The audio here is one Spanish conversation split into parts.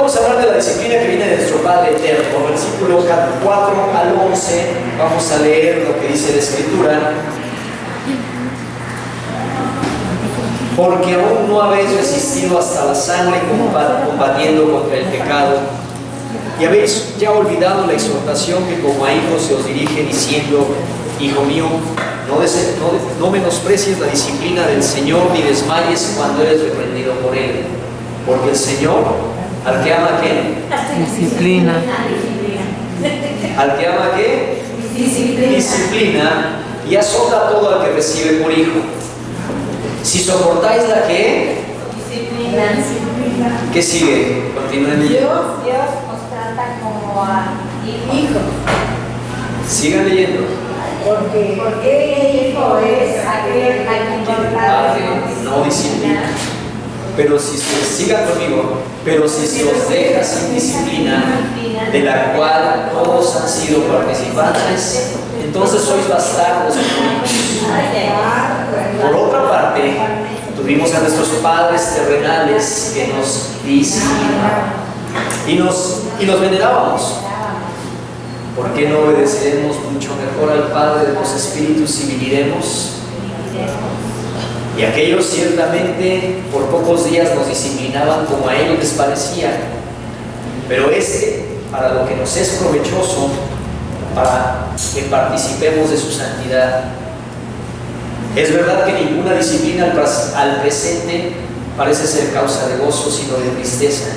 vamos a hablar de la disciplina que viene de nuestro Padre Eterno. Versículo 4 al 11, vamos a leer lo que dice la Escritura. Porque aún no habéis resistido hasta la sangre combatiendo contra el pecado, y habéis ya olvidado la exhortación que como a hijos se os dirige diciendo: Hijo mío, no menosprecies la disciplina del Señor, ni desmayes cuando eres reprendido por Él. Porque el Señor, al que ama, ¿qué? Disciplina. Al que ama, ¿qué? Disciplina, y azota a todo al que recibe por hijo. Si soportáis la que, ¿qué sigue? Continúen. Dios os trata como a hijos. Sigan leyendo. Porque el hijo es aquel a quien Padre no disciplina. Pero si sigan conmigo, pero si se os deja sin disciplina, de la cual todos han sido participantes, entonces sois bastardos. Por otra parte, tuvimos a nuestros padres terrenales que nos disciplinaban y los venerábamos. ¿Por qué no obedeceremos mucho mejor al Padre de los Espíritus y viviremos? Y aquellos ciertamente por pocos días nos disciplinaban como a ellos les parecía, pero para lo que nos es provechoso, para que participemos de su santidad. Es verdad que ninguna disciplina al presente parece ser causa de gozo, sino de tristeza.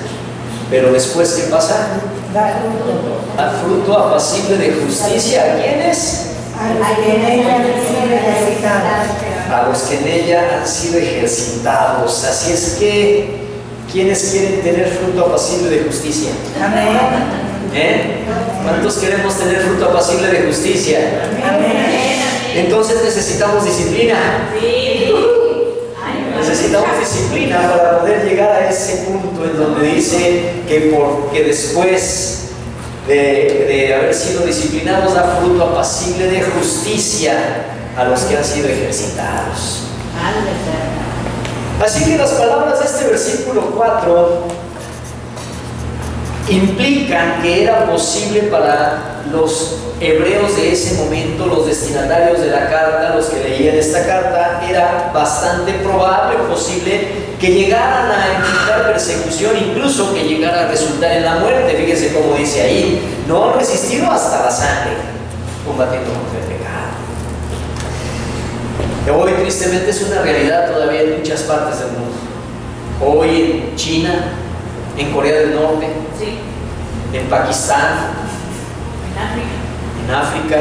Pero después, ¿qué pasa? Da fruto apacible de justicia. ¿A quiénes? A los que en ella han sido ejercitados. Así es que, ¿quiénes quieren tener fruto apacible de justicia? Amén. ¿Cuántos queremos tener fruto apacible de justicia? Amén. Entonces necesitamos disciplina. Sí. Necesitamos disciplina para poder llegar a ese punto en donde dice que después de haber sido disciplinados da fruto apacible de justicia a los que han sido ejercitados. Así que las palabras de este versículo 4 implican que era posible para los hebreos de ese momento, los destinatarios de la carta, los que leían esta carta, era bastante probable, posible que llegaran a enfrentar persecución, incluso que llegara a resultar en la muerte. Fíjense cómo dice ahí: no han resistido hasta la sangre, combatiendo contra el pecado. Hoy tristemente es una realidad todavía en muchas partes del mundo. Hoy en China, en Corea del Norte, sí, en Pakistán, en África,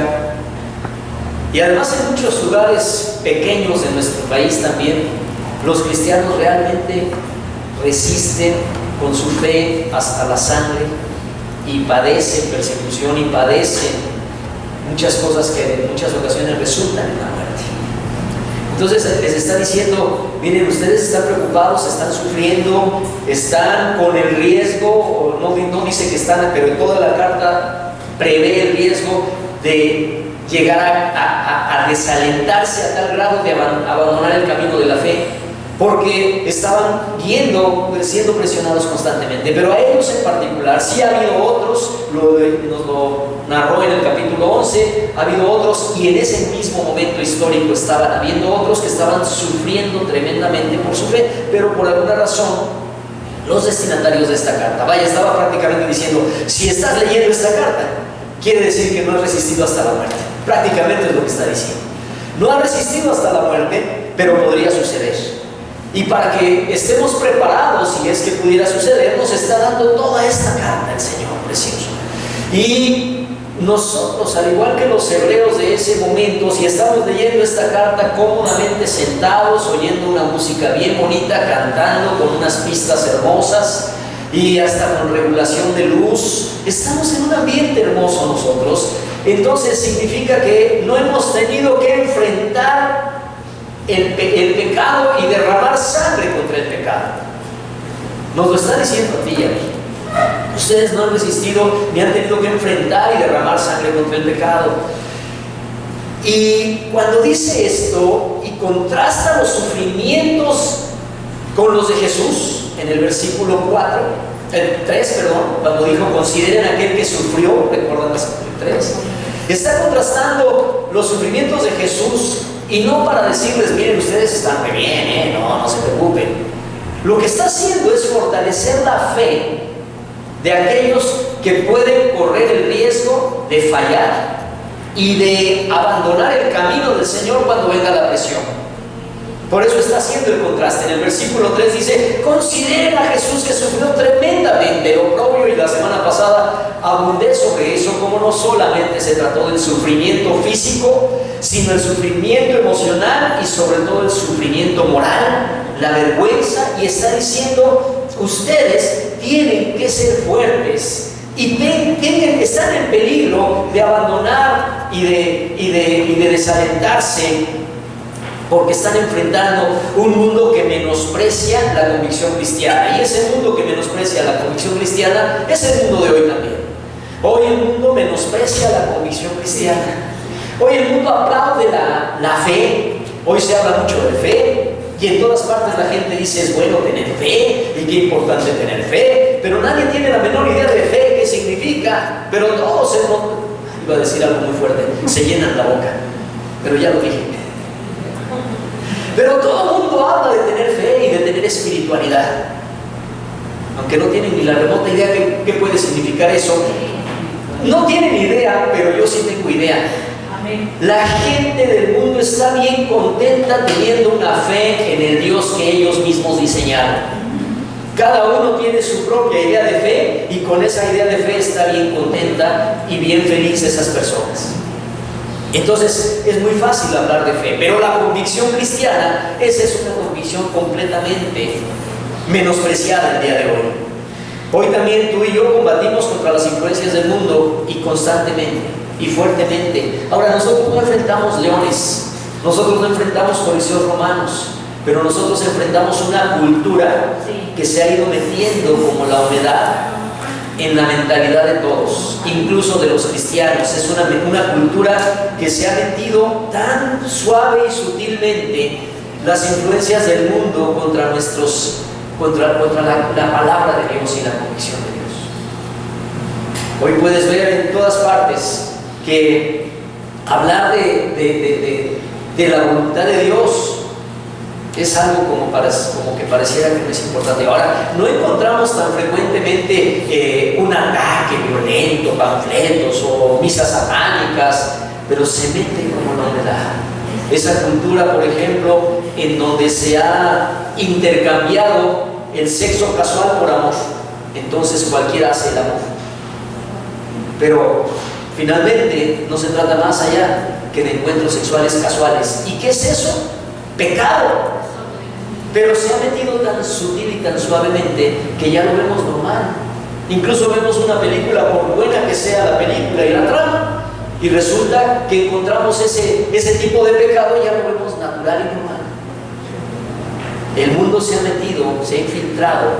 y además en muchos lugares pequeños de nuestro país también, los cristianos realmente resisten con su fe hasta la sangre y padecen persecución y padecen muchas cosas que en muchas ocasiones resultan en la muerte. Entonces les está diciendo: miren, ustedes están preocupados, están sufriendo, están con el riesgo, no dice que están, pero toda la carta prevé el riesgo de llegar a desalentarse a tal grado de abandonar el camino de la fe, porque estaban siendo presionados constantemente. Pero a ellos en particular, sí ha habido otros, nos lo narró en el capítulo 11, ha habido otros, y en ese mismo momento histórico estaban habiendo otros que estaban sufriendo tremendamente por su fe, pero por alguna razón los destinatarios de esta carta, estaba prácticamente diciendo: si estás leyendo esta carta, quiere decir que no has resistido hasta la muerte. Prácticamente es lo que está diciendo. No ha resistido hasta la muerte, pero podría suceder. Y para que estemos preparados, si es que pudiera suceder, nos está dando toda esta carta el Señor precioso. Y nosotros, al igual que los hebreos de ese momento, si estamos leyendo esta carta cómodamente sentados, oyendo una música bien bonita, cantando con unas pistas hermosas y hasta con regulación de luz, estamos en un ambiente hermoso nosotros, entonces significa que no hemos tenido que enfrentar el pecado y derramar sangre contra el pecado. Nos lo está diciendo a ti y a mí. Ustedes no han resistido ni han tenido que enfrentar y derramar sangre contra el pecado. Y cuando dice esto y contrasta los sufrimientos con los de Jesús en el versículo 4, cuando dijo consideren aquel que sufrió, ¿recuerdan las 3? Está contrastando los sufrimientos de Jesús y no para decirles, miren, ustedes están muy bien, no se preocupen. Lo que está haciendo es fortalecer la fe de aquellos que pueden correr el riesgo de fallar y de abandonar el camino del Señor cuando venga la presión. Por eso está haciendo el contraste. En el versículo 3 dice, consideren a Jesús que sufrió tremendamente el oprobio, y la semana pasada abundé sobre eso, como no solamente se trató del sufrimiento físico, sino el sufrimiento emocional y sobre todo el sufrimiento moral, la vergüenza, y está diciendo, ustedes tienen que ser fuertes y están en peligro de abandonar y de desalentarse, porque están enfrentando un mundo que menosprecia la convicción cristiana. Y ese mundo que menosprecia la convicción cristiana es el mundo de hoy también. Hoy el mundo menosprecia la convicción cristiana. Hoy el mundo aplaude la fe. Hoy se habla mucho de fe, y en todas partes la gente dice, es bueno tener fe, y qué importante tener fe, pero nadie tiene la menor idea de fe, qué significa. Pero todos, iba a decir algo muy fuerte, se llenan la boca, pero ya lo dije. Pero todo el mundo habla de tener fe y de tener espiritualidad, aunque no tienen ni la remota idea de qué puede significar eso. No tienen idea, pero yo sí tengo idea. La gente del mundo está bien contenta teniendo una fe en el Dios que ellos mismos diseñaron. Cada uno tiene su propia idea de fe, y con esa idea de fe está bien contenta y bien feliz esas personas. Entonces es muy fácil hablar de fe, pero la convicción cristiana, esa es una convicción completamente menospreciada el día de hoy. Hoy también tú y yo combatimos contra las influencias del mundo, y constantemente y fuertemente. Ahora, nosotros no enfrentamos leones, nosotros no enfrentamos coliseos romanos, pero nosotros enfrentamos una cultura que se ha ido metiendo como la humedad en la mentalidad de todos, incluso de los cristianos. Es una cultura que se ha metido tan suave y sutilmente las influencias del mundo contra la palabra de Dios y la convicción de Dios. Hoy puedes ver en todas partes que hablar de la voluntad de Dios es algo como que pareciera que no es importante. Ahora, no encontramos tan frecuentemente un ataque violento, panfletos o misas satánicas, pero se mete como la humedad. Esa cultura, por ejemplo, en donde se ha intercambiado el sexo casual por amor, entonces cualquiera hace el amor. Pero finalmente no se trata más allá que de encuentros sexuales casuales. ¿Y qué es eso? Pecado. Pero se ha metido tan sutil y tan suavemente que ya lo vemos normal. Incluso vemos una película, por buena que sea la película y la trama, y resulta que encontramos ese tipo de pecado y ya lo vemos natural y normal. El mundo se ha metido, se ha infiltrado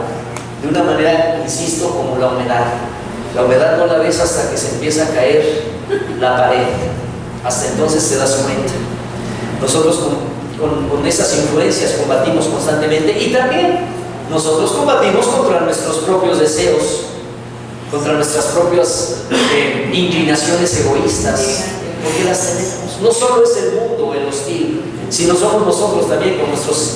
de una manera, insisto, como la humedad. La humedad no la ves hasta que se empieza a caer la pared. Hasta entonces te das cuenta. Nosotros con esas influencias combatimos constantemente, y también nosotros combatimos contra nuestros propios deseos, contra nuestras propias inclinaciones egoístas, porque las tenemos. No solo es el mundo el hostil, sino somos nosotros también con nuestros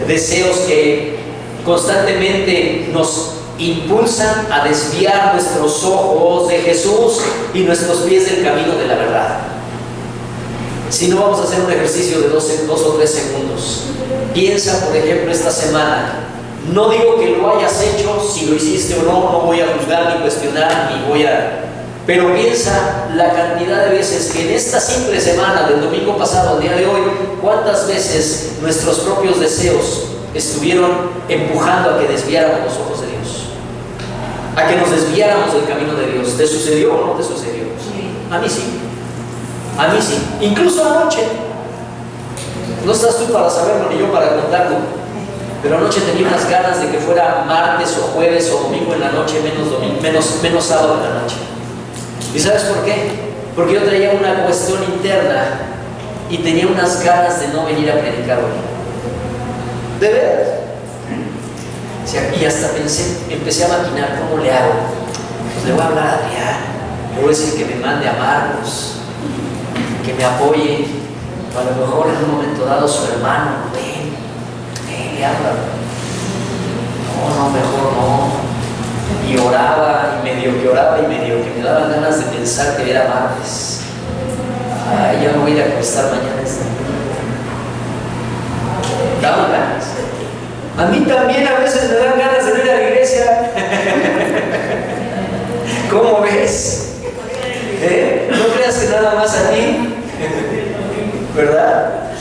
deseos que constantemente nos impulsan a desviar nuestros ojos de Jesús y nuestros pies del camino de la verdad. Si no, vamos a hacer un ejercicio de 2 o 3 segundos. Piensa, por ejemplo, esta semana. No digo que lo hayas hecho, si lo hiciste o no, no voy a juzgar ni cuestionar, pero piensa la cantidad de veces que en esta simple semana, del domingo pasado al día de hoy, cuántas veces nuestros propios deseos estuvieron empujando a que desviáramos los ojos de Dios, a que nos desviáramos del camino de Dios. ¿Te sucedió o no te sucedió? Sí. A mí sí. A mí sí, incluso anoche. No estás tú para saberlo ni yo para contarlo, pero anoche tenía unas ganas de que fuera martes o jueves o domingo en la noche, menos sábado en la noche. ¿Y sabes por qué? Porque yo traía una cuestión interna y tenía unas ganas de no venir a predicar hoy. De verdad. Y hasta empecé a maquinar cómo le hago. Pues le voy a hablar a Adrián, le voy a decir que me mande a Marcos, que me apoye. A lo mejor en un momento dado su hermano, ven, le habla. No, mejor no. Y oraba, y medio que oraba, y medio que me daban ganas de pensar que era martes. Ay, ya me voy a ir a acostar mañana esta noche. Daban ganas. A mí también a veces me dan ganas de ir a la iglesia. ¿Cómo ves? No creas que nada más a ti, ¿verdad?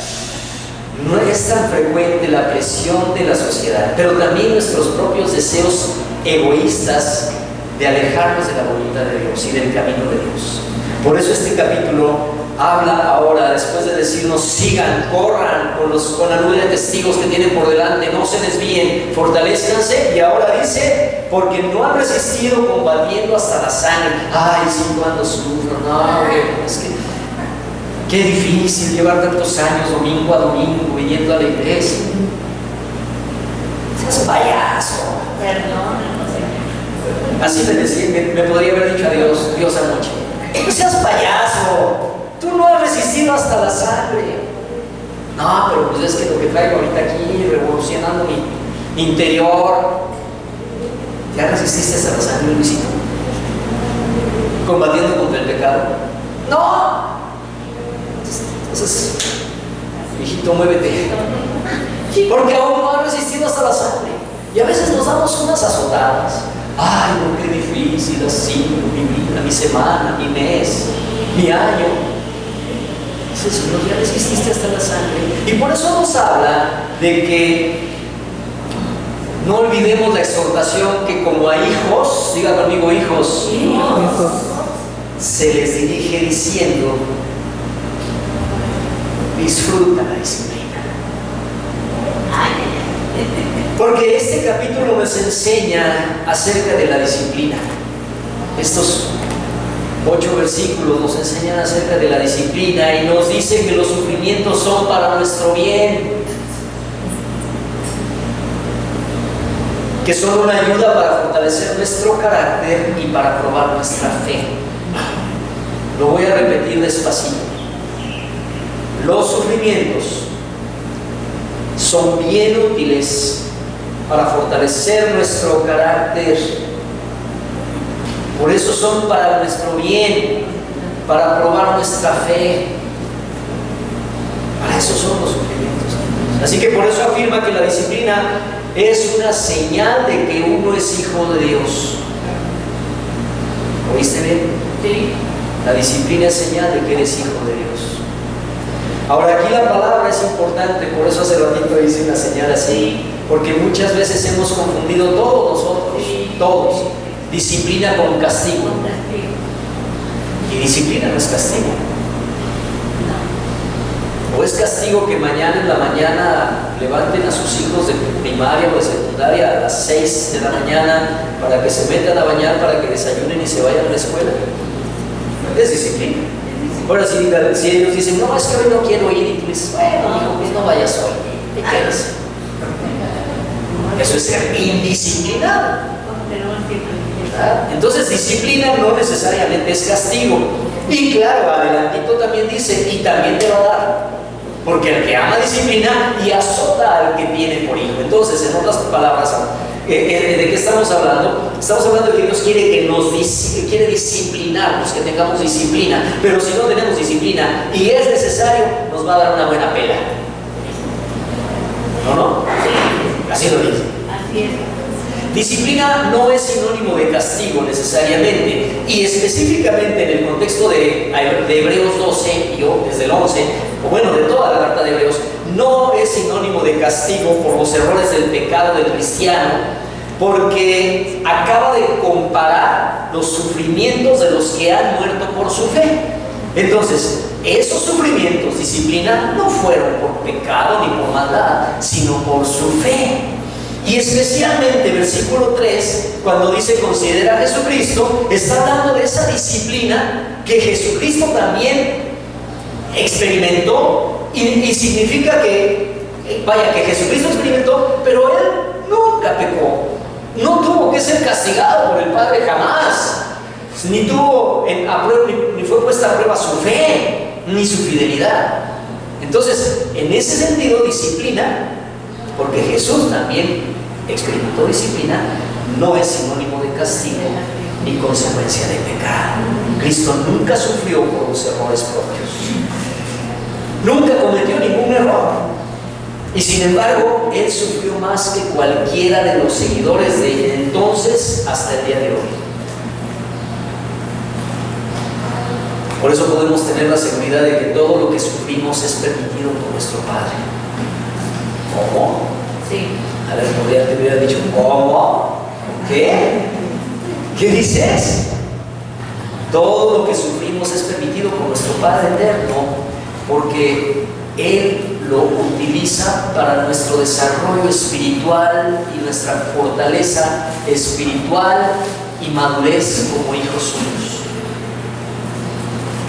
No es tan frecuente la presión de la sociedad, pero también nuestros propios deseos egoístas de alejarnos de la voluntad de Dios y del camino de Dios. Por eso este capítulo habla ahora, después de decirnos sigan, corran con la nube de testigos que tienen por delante, no se desvíen, fortalezcanse, y ahora dice, porque no han resistido combatiendo hasta la sangre. Ay, sí, cuando sufro, no, es que qué difícil llevar tantos años domingo a domingo viniendo a la iglesia. Seas payaso. Perdón. Así le decía, me podría haber dicho a Dios anoche. No seas payaso. Tú no has resistido hasta la sangre. No, pero pues es que lo que traigo ahorita aquí, revolucionando mi interior. ¿Ya resististe hasta la sangre, Luisito? ¿Combatiendo contra el pecado? No. Entonces, hijito, muévete. Porque aún no has resistido hasta la sangre. Y a veces nos damos unas azotadas. Ay, no, qué difícil ha sido mi vida, mi semana, mi mes, mi año. Dice, Señor, ya resististe hasta la sangre. Y por eso nos habla de que no olvidemos la exhortación que como a hijos, diga conmigo hijos, se les dirige diciendo, disfruta la disciplina. Porque este capítulo nos enseña acerca de la disciplina. Estos 8 versículos nos enseñan acerca de la disciplina y nos dicen que los sufrimientos son para nuestro bien, que son una ayuda para fortalecer nuestro carácter y para probar nuestra fe. Lo voy a repetir despacito. Los sufrimientos son bien útiles para fortalecer nuestro carácter. Por eso son para nuestro bien, para probar nuestra fe. Para eso son los sufrimientos. Así que por eso afirma que la disciplina es una señal de que uno es hijo de Dios. ¿Oíste bien? Sí. La disciplina es señal de que eres hijo de Dios. Ahora aquí la palabra es importante, por eso hace ratito hice una señal así, porque muchas veces hemos confundido todos nosotros, todos, disciplina con castigo. Y disciplina no es castigo. O es castigo que mañana en la mañana levanten a sus hijos de primaria o de secundaria a las 6 de la mañana para que se metan a bañar, para que desayunen y se vayan a la escuela. Es disciplina. Ahora si ellos dicen, no, es que hoy no quiero ir, y tú dices, bueno, hijo, pues no vayas hoy, ¿qué quieres? Eso es ser indisciplinado. ¿Verdad? Entonces disciplina no necesariamente es castigo. Y claro, adelantito también dice, y también te va a dar. Porque el que ama disciplina y azota al que tiene por hijo. Entonces, en otras palabras, ¿de qué estamos hablando? Estamos hablando de que Dios quiere disciplinarnos, que tengamos disciplina. Pero si no tenemos disciplina y es necesario, nos va a dar una buena pela. ¿No? Sí. Así lo dice. Así es. Disciplina no es sinónimo de castigo necesariamente, y específicamente en el contexto de Hebreos 12, y desde el 11, o bueno, de toda la carta de Hebreos, no es sinónimo de castigo por los errores del pecado del cristiano, porque acaba de comparar los sufrimientos de los que han muerto por su fe. Entonces, esos sufrimientos, disciplina, no fueron por pecado ni por maldad, sino por su fe. Y especialmente versículo 3, cuando dice considera a Jesucristo, está hablando de esa disciplina que Jesucristo también experimentó, y significa que, vaya, que Jesucristo experimentó, pero Él nunca pecó. No tuvo que ser castigado por el Padre jamás. Ni fue puesta a prueba su fe, ni su fidelidad. Entonces, en ese sentido, disciplina, porque Jesús también experimentó disciplina, no es sinónimo de castigo ni consecuencia de pecado. Cristo nunca sufrió por los errores propios. Nunca cometió ningún error. Y sin embargo, Él sufrió más que cualquiera de los seguidores de entonces hasta el día de hoy. Por eso podemos tener la seguridad de que todo lo que sufrimos es permitido por nuestro Padre. ¿Cómo? Sí. A ver, te hubiera dicho, ¿cómo? ¿Qué? ¿Qué dices? Todo lo que sufrimos es permitido por nuestro Padre eterno, porque Él lo utiliza para nuestro desarrollo espiritual y nuestra fortaleza espiritual y madurez como hijos suyos.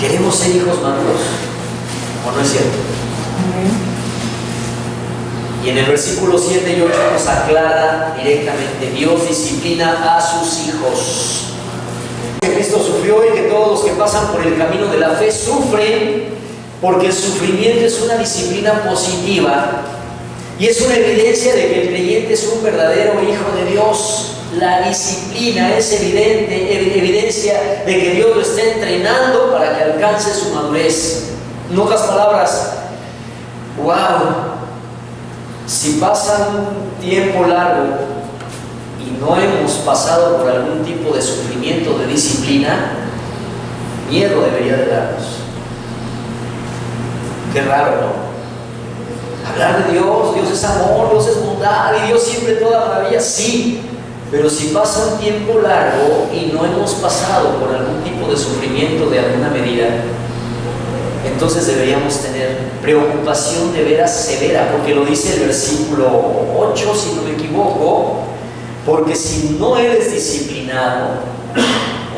¿Queremos ser hijos maduros? ¿O no es cierto? Y en el versículo 7 y 8 nos aclara directamente: Dios disciplina a sus hijos. Que Cristo sufrió y que todos los que pasan por el camino de la fe sufren, porque el sufrimiento es una disciplina positiva y es una evidencia de que el creyente es un verdadero hijo de Dios. La disciplina es evidencia de que Dios lo está entrenando para que alcance su madurez. En otras palabras, wow, si pasa un tiempo largo y no hemos pasado por algún tipo de sufrimiento de disciplina, miedo debería de darnos. Qué raro, ¿no? Hablar de Dios, Dios es amor, Dios es bondad y Dios siempre toda maravilla, sí. Pero si pasa un tiempo largo y no hemos pasado por algún tipo de sufrimiento de alguna medida, entonces deberíamos tener preocupación de veras severa, porque lo dice el versículo 8, si no me equivoco, porque si no eres disciplinado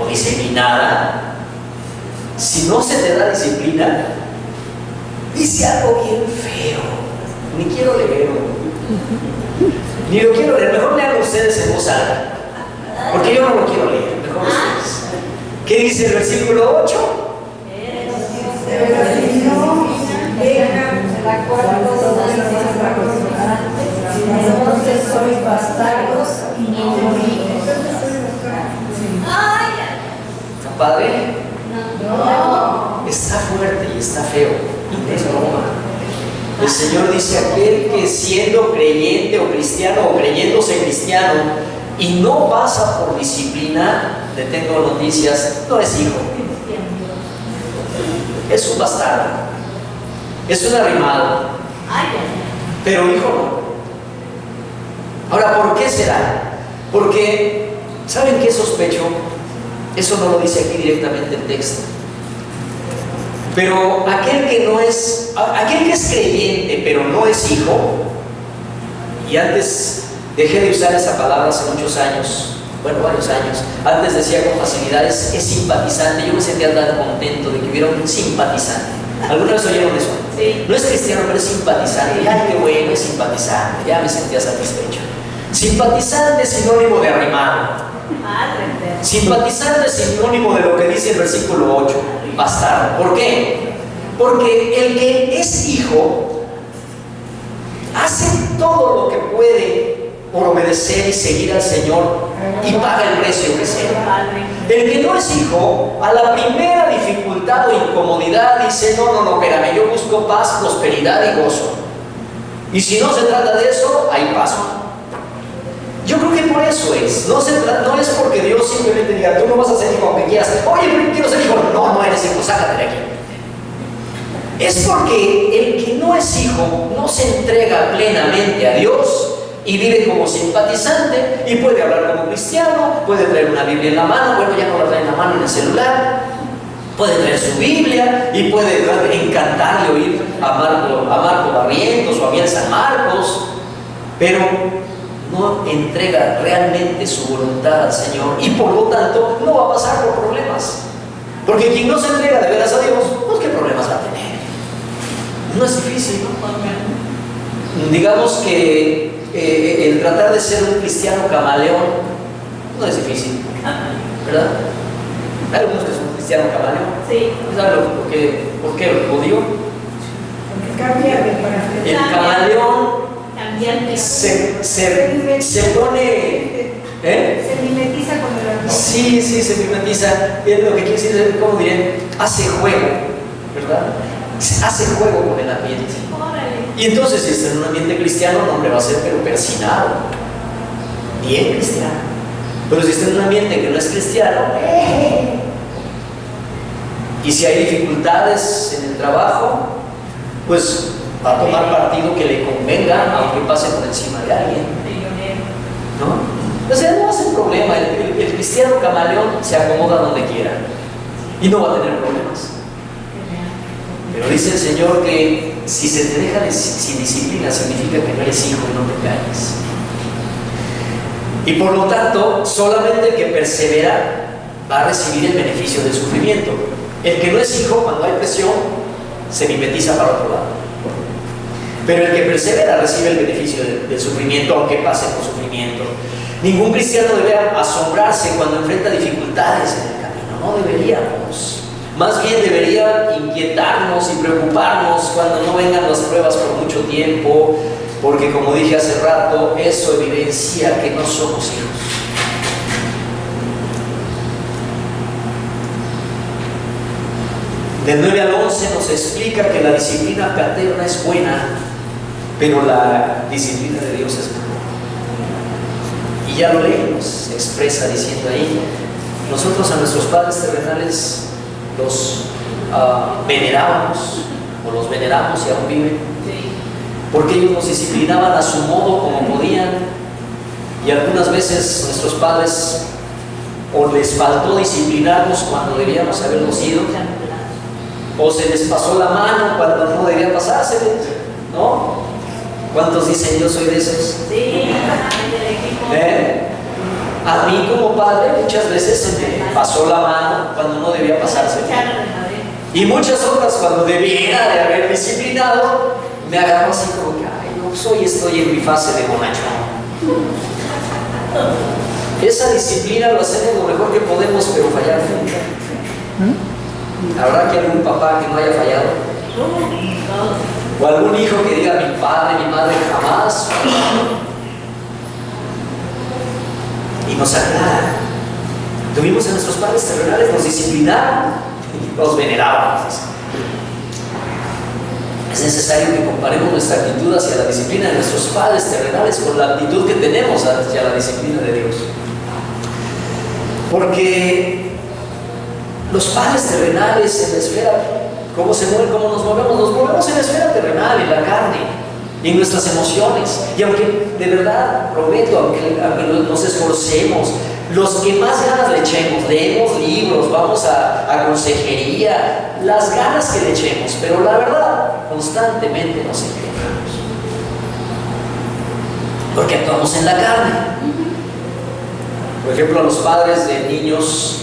o disciplinada, si no se te da disciplina, dice algo bien feo, ni quiero leerlo. Ni lo quiero leer, mejor lean ustedes en voz alta, porque yo no lo quiero leer, mejor ustedes. ¿Qué dice el versículo 8? Pero si no dejan la cual entonces sois bastardos y no hijos. ¿Está padre? No. Está fuerte y está feo, y no es broma. El Señor dice: aquel que siendo creyente o cristiano o creyéndose cristiano y no pasa por disciplina, le tengo noticias, no es hijo. Es un bastardo, es un arrimado, pero hijo no. Ahora, ¿por qué será? Porque, ¿saben qué sospecho? Eso no lo dice aquí directamente el texto. Pero aquel que es creyente pero no es hijo, y antes dejé de usar esa palabra hace muchos años, bueno, varios años, antes decía con facilidad es simpatizante. Yo me sentía tan contento de que hubiera un simpatizante. ¿Alguna vez oyeron eso? Sí. No es cristiano, pero es simpatizante. Ay, qué bueno, es simpatizante, ya me sentía satisfecho. Simpatizante es sinónimo de arrimado. Simpatizante es sinónimo de lo que dice el versículo 8, bastardo. ¿Por qué? Porque el que es hijo hace todo lo que puede por obedecer y seguir al Señor y paga el precio que sea. El que no es hijo, a la primera dificultad o incomodidad dice: no, espérame, yo busco paz, prosperidad y gozo. Y si no se trata de eso, hay paso. Yo creo que por eso es. No es porque Dios simplemente diga: tú no vas a ser hijo aunque quieras. Oye, pero yo quiero ser hijo. No eres hijo, sácate de aquí. Es porque el que no es hijo no se entrega plenamente a Dios y vive como simpatizante y puede hablar como cristiano, puede traer una Biblia en la mano. Bueno, ya no la trae en la mano, en el celular. Puede traer su Biblia y puede encantarle oír a Marco Barrientos o a Biel San Marcos, pero no entrega realmente su voluntad al Señor y por lo tanto no va a pasar por problemas. Porque quien no se entrega de veras a Dios, pues ¿qué problemas va a tener? No es difícil. Digamos que el tratar de ser un cristiano camaleón no es difícil, ¿verdad? Hay algunos que son cristianos camaleón. Sí. ¿Saben por qué lo digo? Porque cambia de parecer. El camaleón Cambiante. se pone... Se mimetiza con el ambiente. Sí, se mimetiza. Lo que quiere decir es, ¿cómo diré? Hace juego, ¿verdad? Hace juego con el ambiente. Y entonces, si está en un ambiente cristiano, no, hombre, va a ser pero persinado. Bien cristiano. Pero si está en un ambiente que no es cristiano, y si hay dificultades en el trabajo, pues va a tomar partido que le convenga, aunque pase por encima de alguien, ¿no? O sea, no hace problema. El cristiano camaleón se acomoda donde quiera y no va a tener problemas. Pero dice el Señor que si se te deja sin disciplina, significa que no eres hijo y no te calles. Y por lo tanto, solamente el que persevera va a recibir el beneficio del sufrimiento. El que no es hijo, cuando hay presión, se mimetiza para otro lado. Pero el que persevera recibe el beneficio del sufrimiento, aunque pase por sufrimiento. Ningún cristiano debe asombrarse cuando enfrenta dificultades en el camino. No deberíamos. Más bien debería inquietarnos y preocuparnos cuando no vengan las pruebas por mucho tiempo, porque como dije hace rato, eso evidencia que no somos hijos. Del 9 al 11 nos explica que la disciplina paterna es buena, pero la disciplina de Dios es mejor. Y ya lo leemos, expresa diciendo ahí, nosotros a nuestros padres terrenales los venerábamos, o los veneramos y aún viven, porque ellos nos disciplinaban a su modo como podían, y algunas veces nuestros padres o les faltó disciplinarnos cuando debíamos habernos ido, o se les pasó la mano cuando no debía pasárseles, ¿no? ¿Cuántos dicen yo soy de esos? Sí, A mí como padre muchas veces se me pasó la mano cuando no debía pasársela. Y muchas otras cuando debiera de haber disciplinado, me agarró así como que, ay, no, estoy en mi fase de bonachón. Esa disciplina lo hacemos lo mejor que podemos, pero fallar nunca. ¿Habrá que algún papá que no haya fallado? ¿O algún hijo que diga mi padre, mi madre jamás? Y nos aclara. Tuvimos a nuestros padres terrenales, nos disciplinaron y nos veneraban. Es necesario que comparemos nuestra actitud hacia la disciplina de nuestros padres terrenales con la actitud que tenemos hacia la disciplina de Dios. Porque los padres terrenales en la esfera, ¿cómo se mueven? ¿Cómo nos movemos? Nos movemos en la esfera terrenal, en la carne, y en nuestras emociones. Y aunque de verdad, prometo, aunque nos esforcemos, los que más ganas le echemos, leemos libros, vamos a consejería, las ganas que le echemos, pero la verdad, constantemente nos equivocamos. Porque actuamos en la carne. Por ejemplo, a los padres de niños,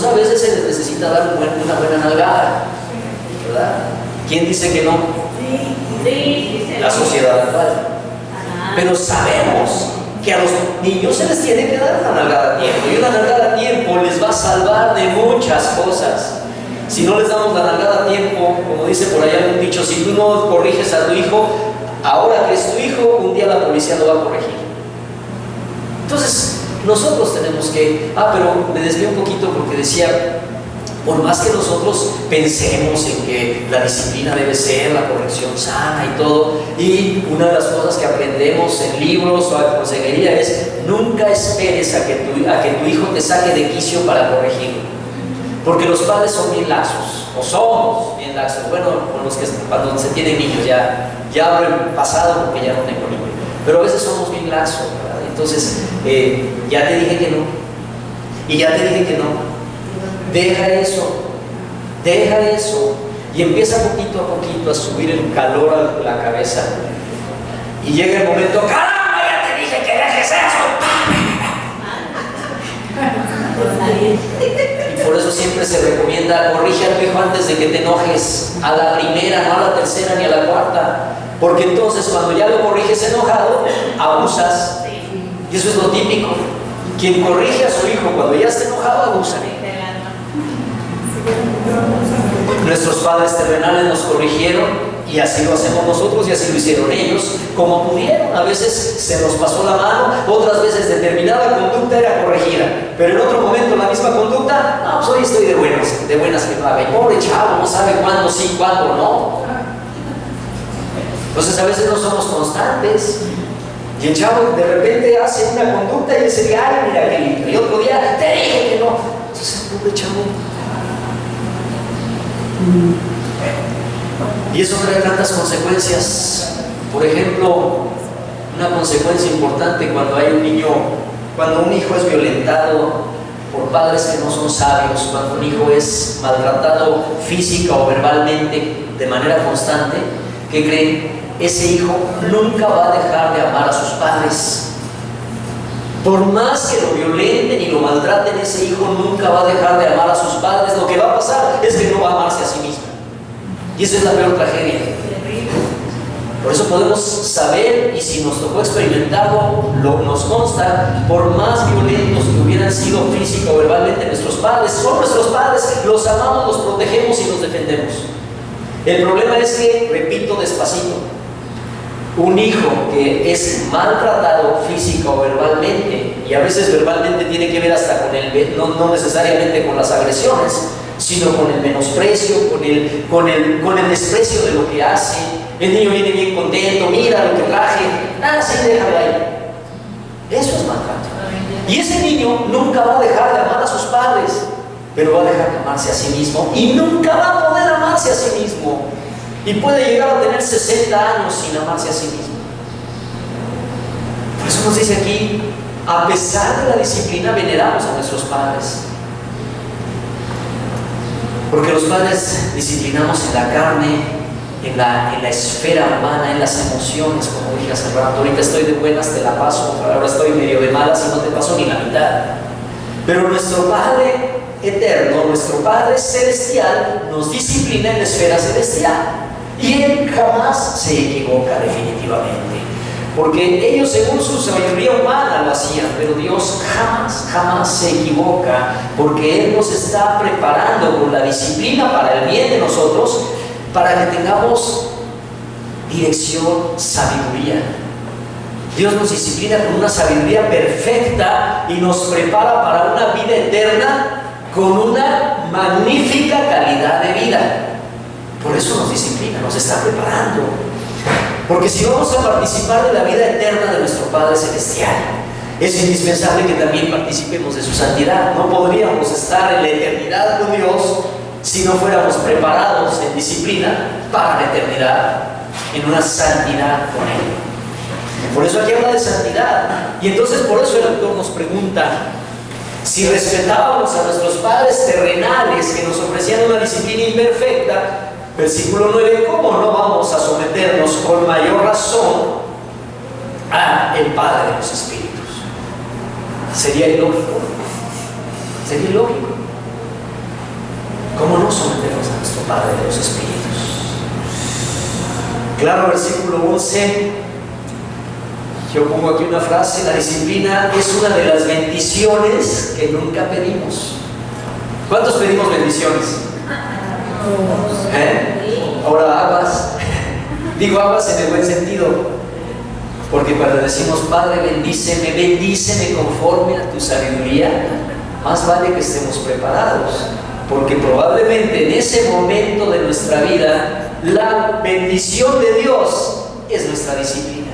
a veces se les necesita dar una buena nalgada, ¿verdad? ¿Quién dice que no? Sí, la sociedad actual. Pero sabemos que a los niños se les tiene que dar una nalgada a tiempo, y una nalgada a tiempo les va a salvar de muchas cosas. Si no les damos la nalgada a tiempo, como dice por allá un dicho, si tú no corriges a tu hijo, ahora que es tu hijo, un día la policía lo va a corregir. Entonces, nosotros tenemos que... pero me desvié un poquito porque decía, por más que nosotros pensemos en que la disciplina debe ser la corrección sana y todo, y una de las cosas que aprendemos en libros o en consejería es, nunca esperes a que tu hijo te saque de quicio para corregirlo, porque los padres son bien laxos, o somos bien laxos. Bueno, con los que cuando se tienen niños, ya hablo en pasado porque ya no tengo niños, pero a veces somos bien laxos, ¿verdad? Entonces, ya te dije que no, y ya te dije que no. Deja eso, y empieza poquito a poquito a subir el calor a la cabeza, y llega el momento, ¡caramba, ya te dije que dejes eso! Y por eso siempre se recomienda, corrige a tu hijo antes de que te enojes, a la primera, no a la tercera ni a la cuarta, Porque entonces cuando ya lo corriges enojado, abusas. Y eso es lo típico. Quien corrige a su hijo cuando ya está enojado, abusa. Nuestros padres terrenales nos corrigieron y así lo hacemos nosotros y así lo hicieron ellos, como pudieron. A veces se nos pasó la mano, otras veces determinada conducta era corregida, pero en otro momento la misma conducta, no, pues hoy estoy de buenas que no haga. Y pobre chavo, no sabe cuándo sí, cuándo no. Entonces a veces no somos constantes. Y el chavo de repente hace una conducta y dice, ay, mira qué lindo. Y otro día te dije que no. Entonces, pobre chavo. Y eso trae tantas consecuencias. Por ejemplo, una consecuencia importante cuando hay un niño, cuando un hijo es violentado por padres que no son sabios, cuando un hijo es maltratado física o verbalmente de manera constante, ¿qué creen? Ese hijo nunca va a dejar de amar a sus padres. Por más que lo violenten y lo maltraten, ese hijo nunca va a dejar de amar a sus padres. Lo que va a pasar es que no va a amarse a sí mismo. Y eso es la peor tragedia. Por eso podemos saber, y si nos tocó experimentarlo, nos consta, por más violentos que hubieran sido física o verbalmente nuestros padres, son nuestros padres, los amamos, los protegemos y los defendemos. El problema es que, repito despacito, un hijo que es maltratado física o verbalmente, y a veces verbalmente tiene que ver hasta con no necesariamente con las agresiones, sino con el menosprecio, con el desprecio de lo que hace. El niño viene bien contento, mira lo que traje, sí, déjalo ahí. Eso es maltrato. Y ese niño nunca va a dejar de amar a sus padres, pero va a dejar de amarse a sí mismo y nunca va a poder amarse a sí mismo. Y puede llegar a tener 60 años sin amarse a sí mismo. Por eso nos dice aquí, a pesar de la disciplina, veneramos a nuestros padres. Porque los padres disciplinamos en la carne, en la esfera humana, en las emociones, como dije hace rato. Ahorita estoy de buenas, te la paso, ahora estoy medio de malas y no te paso ni la mitad. Pero nuestro Padre eterno, nuestro Padre celestial, nos disciplina en la esfera celestial. Y Él jamás se equivoca definitivamente. Porque ellos, según su sabiduría humana, lo hacían, pero Dios jamás se equivoca, porque Él nos está preparando con la disciplina para el bien de nosotros, para que tengamos dirección, sabiduría. Dios nos disciplina con una sabiduría perfecta y nos prepara para una vida eterna con una magnífica calidad de vida. Por eso nos disciplina, nos está preparando. Porque si vamos a participar de la vida eterna de nuestro Padre Celestial, es indispensable que también participemos de su santidad. No podríamos estar en la eternidad con Dios si no fuéramos preparados en disciplina para la eternidad, en una santidad con Él. Por eso aquí habla de santidad. Y entonces por eso el autor nos pregunta, si respetábamos a nuestros padres terrenales que nos ofrecían una disciplina imperfecta, versículo 9, ¿cómo no vamos a someternos con mayor razón a el Padre de los Espíritus? Sería ilógico. Sería ilógico. ¿Cómo no someternos a nuestro Padre de los Espíritus? Claro, versículo 11. Yo pongo aquí una frase: la disciplina es una de las bendiciones que nunca pedimos. ¿Cuántos pedimos bendiciones? Ahora aguas. Digo aguas en el buen sentido, porque cuando decimos Padre, bendíceme conforme a tu sabiduría, más vale que estemos preparados, porque probablemente en ese momento de nuestra vida la bendición de Dios es nuestra disciplina.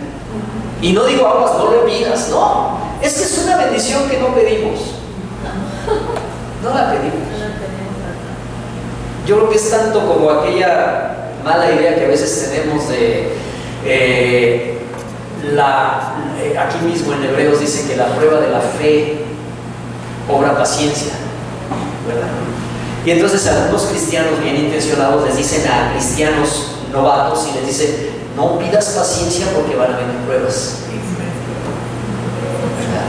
Y no digo aguas, no lo pidas, no, es que es una bendición que no pedimos, no la pedimos. Yo creo que es tanto como aquella mala idea que a veces tenemos de aquí mismo en Hebreos dice que la prueba de la fe obra paciencia, ¿verdad? Y entonces algunos cristianos bien intencionados les dicen a cristianos novatos y les dicen: no pidas paciencia porque van a venir pruebas, ¿verdad?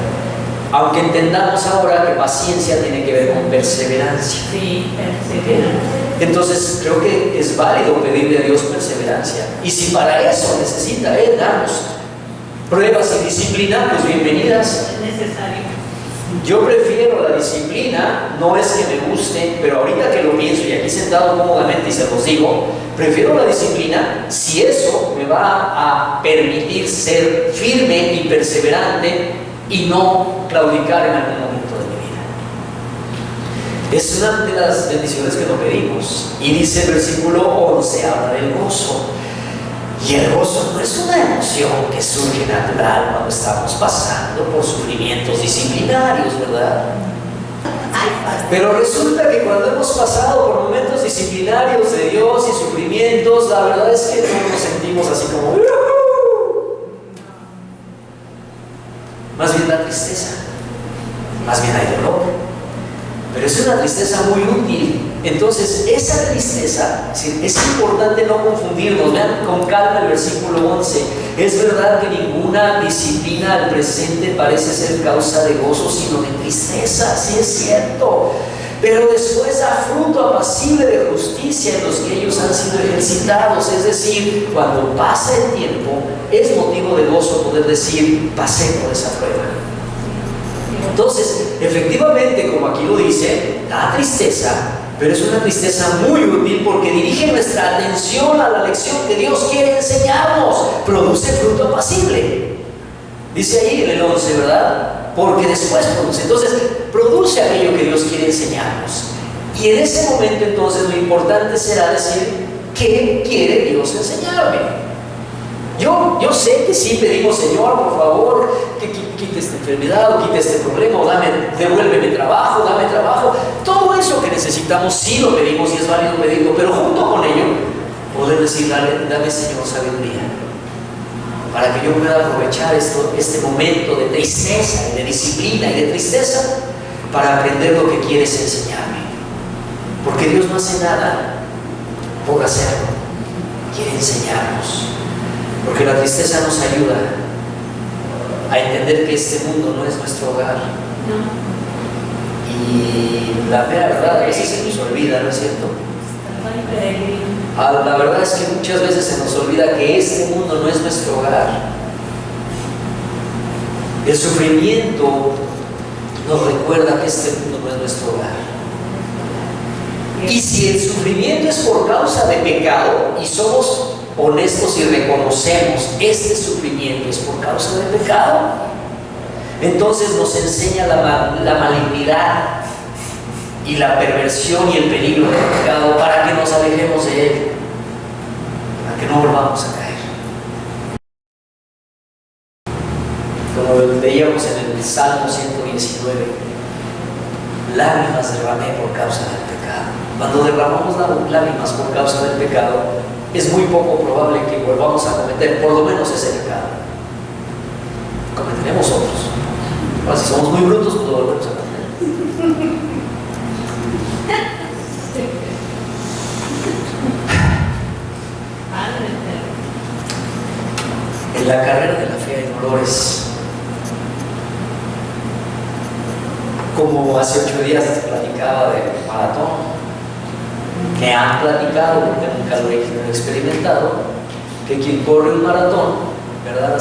Aunque entendamos ahora que paciencia tiene que ver con perseverancia. Sí, perseverancia. Entonces creo que es válido pedirle a Dios perseverancia. Y si para eso necesita Él darnos pruebas y disciplina, pues bienvenidas. Es necesario. Yo prefiero la disciplina, no es que me guste, pero ahorita que lo pienso y aquí sentado cómodamente y se los digo, prefiero la disciplina si eso me va a permitir ser firme y perseverante y no claudicar en algún momento de mi vida. Es una de las bendiciones que nos pedimos. Y dice el versículo 11, habla del gozo. Y el gozo no es una emoción que surge natural cuando estamos pasando por sufrimientos disciplinarios, ¿verdad? Pero resulta que cuando hemos pasado por momentos disciplinarios de Dios y sufrimientos, la verdad es que no nos sentimos así como más bien da tristeza, más bien hay dolor, pero es una tristeza muy útil. Entonces esa tristeza, es importante no confundirnos. Vean con calma el versículo 11. Es verdad que ninguna disciplina al presente parece ser causa de gozo, sino de tristeza, sí es cierto, pero después da fruto apacible de justicia en los que ellos han sido ejercitados. Es decir, cuando pasa el tiempo, es motivo de gozo poder decir, pasé por esa prueba. Entonces, efectivamente, como aquí lo dice, da tristeza, pero es una tristeza muy útil porque dirige nuestra atención a la lección que Dios quiere enseñarnos. Produce fruto apacible. Dice ahí en el 11, ¿verdad? Porque después produce. Entonces, produce aquello que Dios quiere enseñarnos. Y en ese momento, entonces, lo importante será decir, ¿qué quiere Dios enseñarme? Yo sé que sí pedimos, Señor, por favor, que quite esta enfermedad o quite este problema, o devuélveme trabajo, dame trabajo. Todo eso que necesitamos sí lo pedimos y es válido pedirlo, pero junto con ello, poder decir, dame Señor sabiduría, para que yo pueda aprovechar este momento de tristeza y de disciplina y de tristeza para aprender lo que quieres enseñarme. Porque Dios no hace nada por hacerlo, quiere enseñarnos. Porque la tristeza nos ayuda a entender que este mundo no es nuestro hogar. No. Y la mera verdad a veces se nos olvida, ¿no es cierto? La verdad es que muchas veces se nos olvida que este mundo no es nuestro hogar. El sufrimiento nos recuerda que este mundo no es nuestro hogar. Y si el sufrimiento es por causa de pecado y somos honestos y reconocemos este sufrimiento es por causa del pecado, entonces nos enseña la malignidad y la perversión y el peligro del pecado para que nos alejemos de él, para que no volvamos a caer. Como veíamos en el Salmo 119, lágrimas derramé por causa del pecado. Cuando derramamos lágrimas por causa del pecado, es muy poco probable que volvamos a cometer por lo menos ese pecado. Cometeremos otros. Ahora, si somos muy brutos, pues lo volvemos a cometer. En la carrera de la fe hay dolores. Como hace 8 días platicaba de maratón, me han platicado, porque nunca lo he experimentado, que quien corre un maratón, ¿verdad?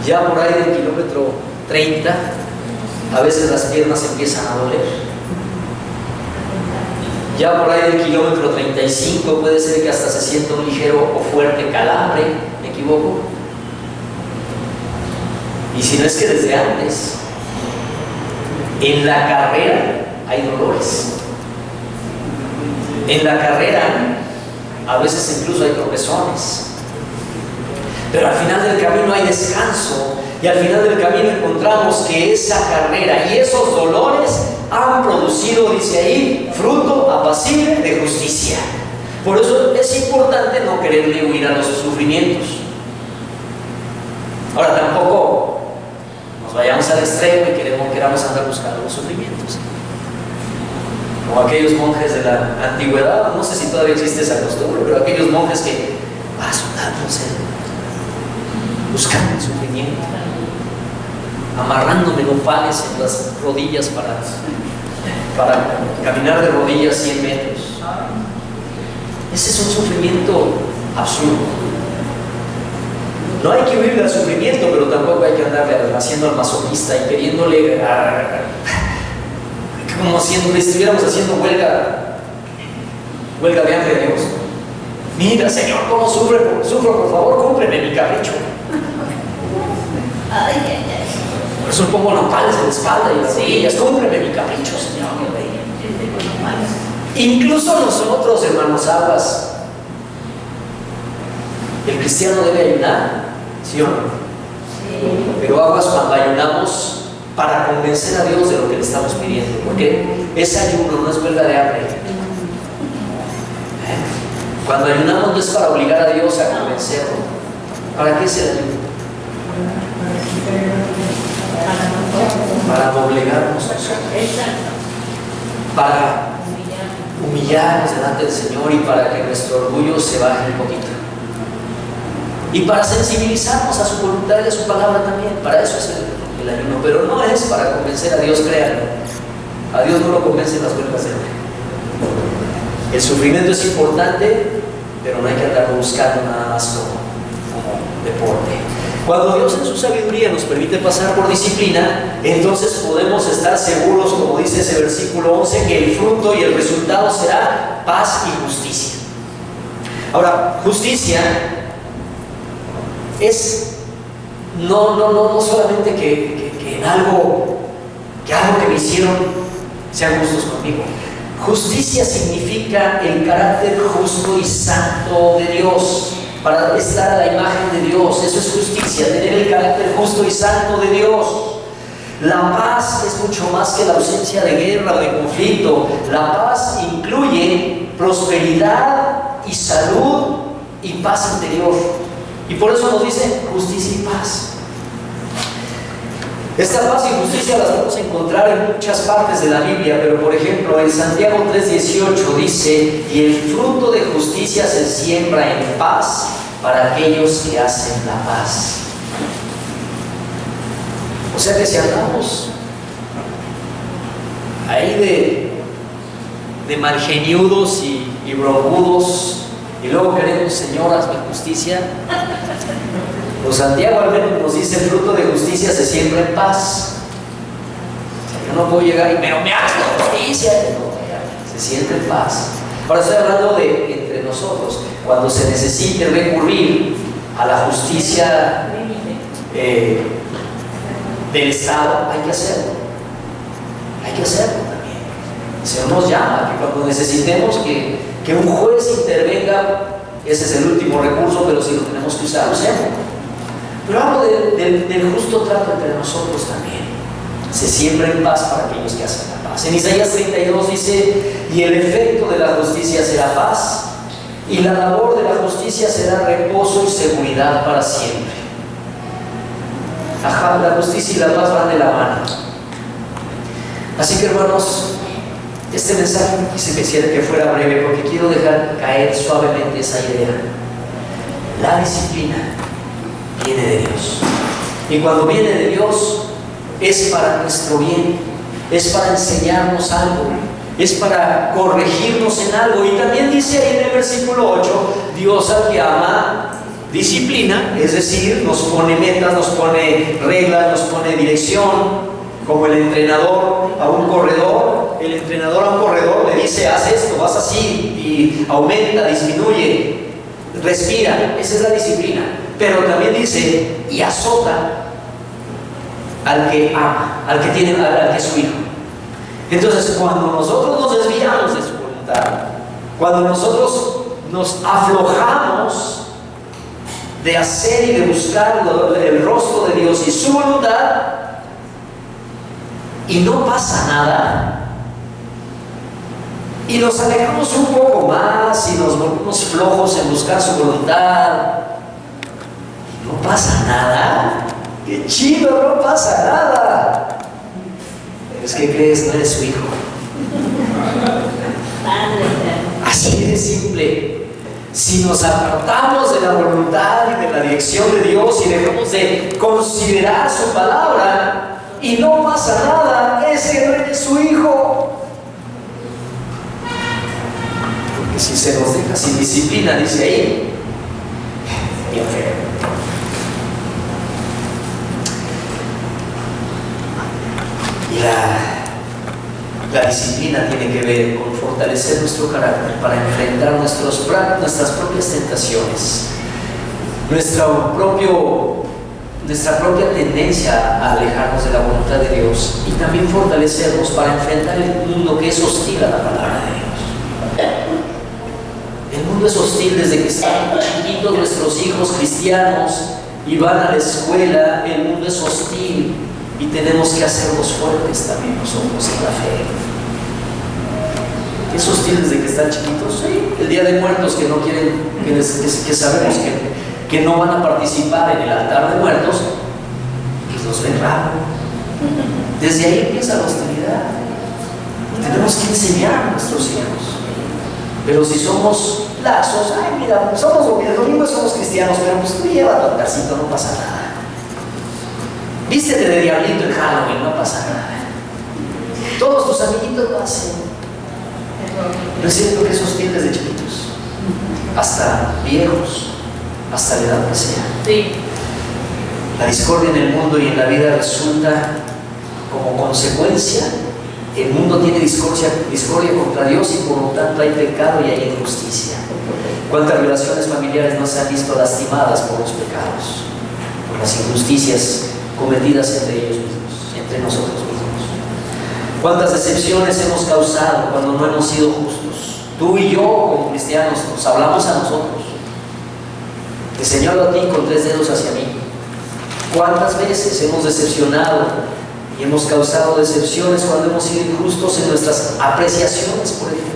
Ya por ahí del kilómetro 30, a veces las piernas empiezan a doler. Ya por ahí del kilómetro 35 puede ser que hasta se sienta un ligero o fuerte calambre, ¿me equivoco? Y si no es que desde antes, en la carrera hay dolores. En la carrera a veces incluso hay tropezones, pero al final del camino hay descanso y al final del camino encontramos que esa carrera y esos dolores han producido, dice ahí, fruto apacible de justicia. Por eso es importante no quererle huir a los sufrimientos. Ahora, tampoco nos vayamos al extremo y queramos andar buscando los sufrimientos. Como aquellos monjes de la antigüedad, no sé si todavía existe esa costumbre, pero aquellos monjes que azotándose, buscando el sufrimiento. amarrándome nopales en las rodillas para caminar de rodillas 100 metros. Ese es un sufrimiento absurdo. No hay que huir del sufrimiento, pero tampoco hay que andarle haciendo al masoquista y queriéndole como si estuviéramos haciendo huelga de hambre a Dios. Mira, Señor, cómo sufro, por favor, cúmpleme mi capricho. Por eso pongo nopales en la espalda y las rodillas, cúmpleme mi capricho, Señor. Incluso nosotros, hermanos aguas, el cristiano debe ayunar, ¿sí o no? Sí. Pero aguas cuando ayunamos para convencer a Dios de lo que le estamos pidiendo, porque ese ayuno no es huelga de hambre. Cuando ayunamos no es para obligar a Dios a convencerlo. ¿Para qué es el ayuno? Para doblegarnos nosotros, para humillarnos delante del Señor y para que nuestro orgullo se baje un poquito. Y para sensibilizarnos a su voluntad y a su palabra también. Para eso es el ayuno. Pero no es para convencer a Dios, créanlo. A Dios no lo convencen las huelgas de hambre. El sufrimiento es importante, pero no hay que andar buscando nada más como deporte. Cuando Dios en su sabiduría nos permite pasar por disciplina, entonces podemos estar seguros, como dice ese versículo 11, que el fruto y el resultado será paz y justicia. Ahora, justicia es no solamente que algo que me hicieron sean justos conmigo. Justicia significa el carácter justo y santo de Dios, para estar a la imagen de Dios. Eso es justicia, tener el carácter justo y santo de Dios. La paz es mucho más que la ausencia de guerra o de conflicto. La paz incluye prosperidad y salud y paz interior. Y por eso nos dice justicia y paz. Esta paz y justicia las vamos a encontrar en muchas partes de la Biblia, pero por ejemplo en Santiago 3:18 dice: y el fruto de justicia se siembra en paz para aquellos que hacen la paz. O sea que si andamos ahí de malgeniudos y broncudos y luego queremos: Señor, hazme justicia, pues Santiago al menos nos dice: el fruto de justicia se siembra en paz. O sea, yo no puedo llegar y pero me hagas justicia. No, se siembra en paz. Ahora estoy hablando de entre nosotros. Cuando se necesite recurrir a la justicia del Estado, hay que hacerlo. Hay que hacerlo también. El Señor nos llama que cuando necesitemos que un juez intervenga, ese es el último recurso, pero si lo tenemos que usar, usémoslo. Pero hablo del justo trato entre nosotros también. Se siembra en paz para aquellos que hacen la paz. En Isaías 32 dice: y el efecto de la justicia será paz, y la labor de la justicia será reposo y seguridad para siempre. Ajá, la justicia y la paz van de la mano. Así que, hermanos, este mensaje quisiera que fuera breve, porque quiero dejar caer suavemente esa idea. La disciplina viene de Dios, y cuando viene de Dios es para nuestro bien, es para enseñarnos algo, es para corregirnos en algo. Y también dice ahí en el versículo 8: Dios al que ama disciplina, es decir, nos pone metas, nos pone reglas, nos pone dirección, como el entrenador a un corredor. El entrenador a un corredor le dice: haz esto, vas así, y aumenta, disminuye, respira. Esa es la disciplina. Pero también dice: y azota al que ama, al que es su hijo. Entonces, cuando nosotros nos desviamos de su voluntad, cuando nosotros nos aflojamos de hacer y de buscar el rostro de Dios y su voluntad, y no pasa nada, y nos alejamos un poco más y nos volvemos flojos en buscar su voluntad, no pasa nada. ¡Qué chido! No pasa nada. Pero es que crees, no eres su hijo. Así de simple. Si nos apartamos de la voluntad y de la dirección de Dios y dejamos de considerar su palabra y no pasa nada, es que no eres su hijo. Porque si se nos deja sin disciplina, dice ahí, bien feo. Y la disciplina tiene que ver con fortalecer nuestro carácter para enfrentar nuestras propias tentaciones, nuestra propia tendencia a alejarnos de la voluntad de Dios, y también fortalecernos para enfrentar el mundo que es hostil a la palabra de Dios. El mundo es hostil desde que están chiquitos nuestros hijos cristianos y van a la escuela. El mundo es hostil y tenemos que hacerlos fuertes también nosotros en la fe. Es hostil desde que están chiquitos. Sí, el Día de Muertos, que no quieren, que sabemos que no van a participar en el altar de muertos, que los ven raro. Desde ahí empieza la hostilidad. Tenemos que enseñar a nuestros hijos. Pero si somos laxos, ay, mira, el domingo somos cristianos, pero pues tú lleva tu altarcito, no pasa nada. Vístete de diablito en Halloween, no pasa nada. Todos tus amiguitos lo hacen. No es cierto que es hostil desde chiquitos, hasta viejos, hasta la edad que sea. Sí. La discordia en el mundo y en la vida resulta como consecuencia. El mundo tiene discordia contra Dios y por lo tanto hay pecado y hay injusticia. ¿Cuántas relaciones familiares no se han visto lastimadas por los pecados, por las injusticias cometidas entre ellos mismos, entre nosotros mismos? ¿Cuántas decepciones hemos causado cuando no hemos sido justos? Tú y yo como cristianos nos hablamos a nosotros. Te señalo a ti con 3 dedos hacia mí. ¿Cuántas veces hemos decepcionado y hemos causado decepciones cuando hemos sido injustos en nuestras apreciaciones, por ejemplo?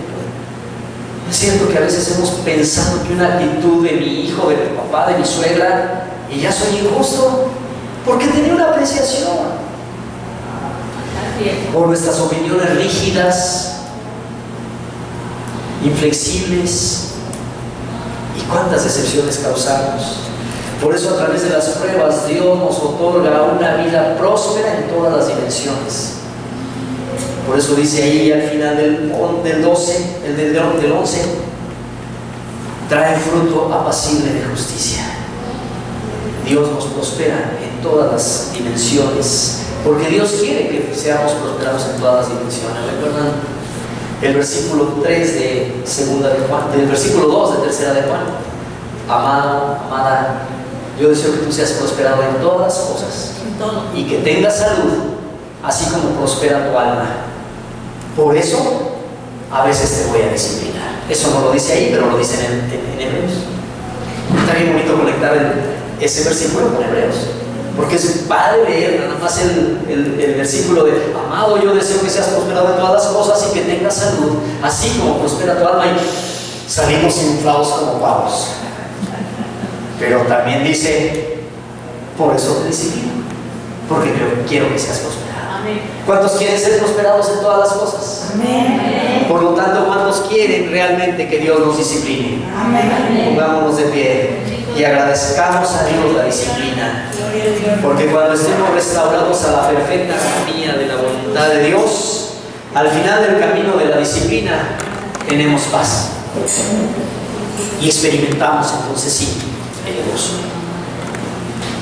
Es cierto que a veces hemos pensado que una actitud de mi hijo, de mi papá, de mi suegra, y ya soy injusto porque tenía una apreciación. Por nuestras opiniones rígidas, inflexibles. ¿Y cuántas decepciones causamos? Por eso a través de las pruebas Dios nos otorga una vida próspera en todas las dimensiones. Por eso dice ahí al final del 11, trae fruto apacible de justicia. Dios nos prospera en todas las dimensiones, porque Dios quiere que seamos prosperados en todas las dimensiones. ¿Recuerdan el versículo 3 de segunda de Juan, del versículo 2 de tercera de Juan? Amado, amada, yo deseo que tú seas prosperado en todas las cosas y que tengas salud, así como prospera tu alma. Por eso, a veces te voy a disciplinar. Eso no lo dice ahí, pero lo dice en Hebreos. Está bien bonito conectar ese versículo con Hebreos, porque es padre leer nada más el versículo de amado, yo deseo que seas prosperado en todas las cosas y que tengas salud, así como prospera tu alma, y salimos inflados como pavos. Pero también dice, por eso te disciplino, porque quiero que seas prosperado. Amén. ¿Cuántos quieren ser prosperados en todas las cosas? Amén. Por lo tanto, ¿cuántos quieren realmente que Dios nos discipline? Amén. Pongámonos de pie y agradezcamos a Dios la disciplina, porque cuando estemos restaurados a la perfecta armonía de la voluntad de Dios, al final del camino de la disciplina tenemos paz y experimentamos entonces sí el gozo.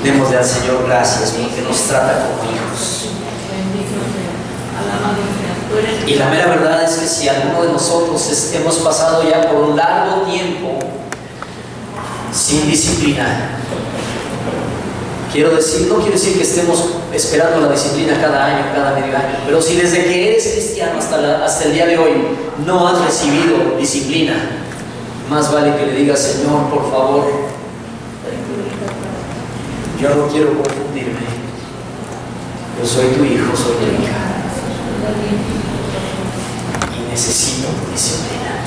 Démosle al Señor gracias porque nos trata como hijos. Y la mera verdad es que si alguno de nosotros hemos pasado ya por un largo tiempo sin disciplina, no quiero decir que estemos esperando la disciplina cada año, cada medio año, pero si desde que eres cristiano hasta el día de hoy no has recibido disciplina, más vale que le digas: Señor, por favor, yo no quiero confundirme, yo soy tu hijo, soy tu hija y necesito disciplina.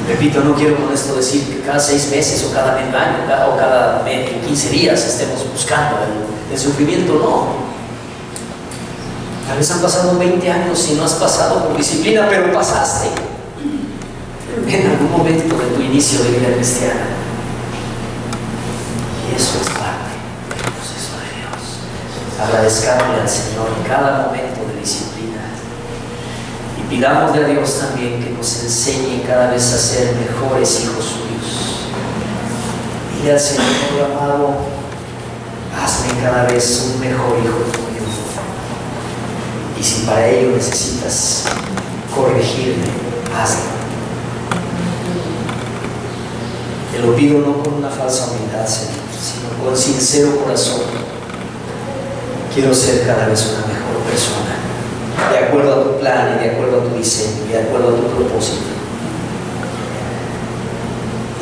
Repito, no quiero con esto decir que cada 6 meses o cada medio año o cada 15 días estemos buscando el sufrimiento, no. Tal vez han pasado 20 años y no has pasado por disciplina, pero pasaste. en algún momento de tu inicio de vida cristiana. Y eso es parte del proceso de Dios. Agradezcámosle al Señor en cada momento de disciplina. Y pidámosle a Dios también que nos enseñe cada vez a ser mejores hijos suyos. Dile al Señor, amado, hazme cada vez un mejor hijo tuyo. Y si para ello necesitas corregirme, hazlo. Te lo pido no con una falsa humildad, Señor, sino con sincero corazón. Quiero ser cada vez una mejor persona, de acuerdo a tu plan y de acuerdo a tu diseño y de acuerdo a tu propósito.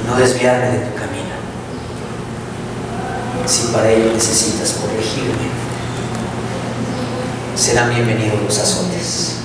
Y no desviarme de tu camino. Si para ello necesitas corregirme, serán bienvenidos los azotes.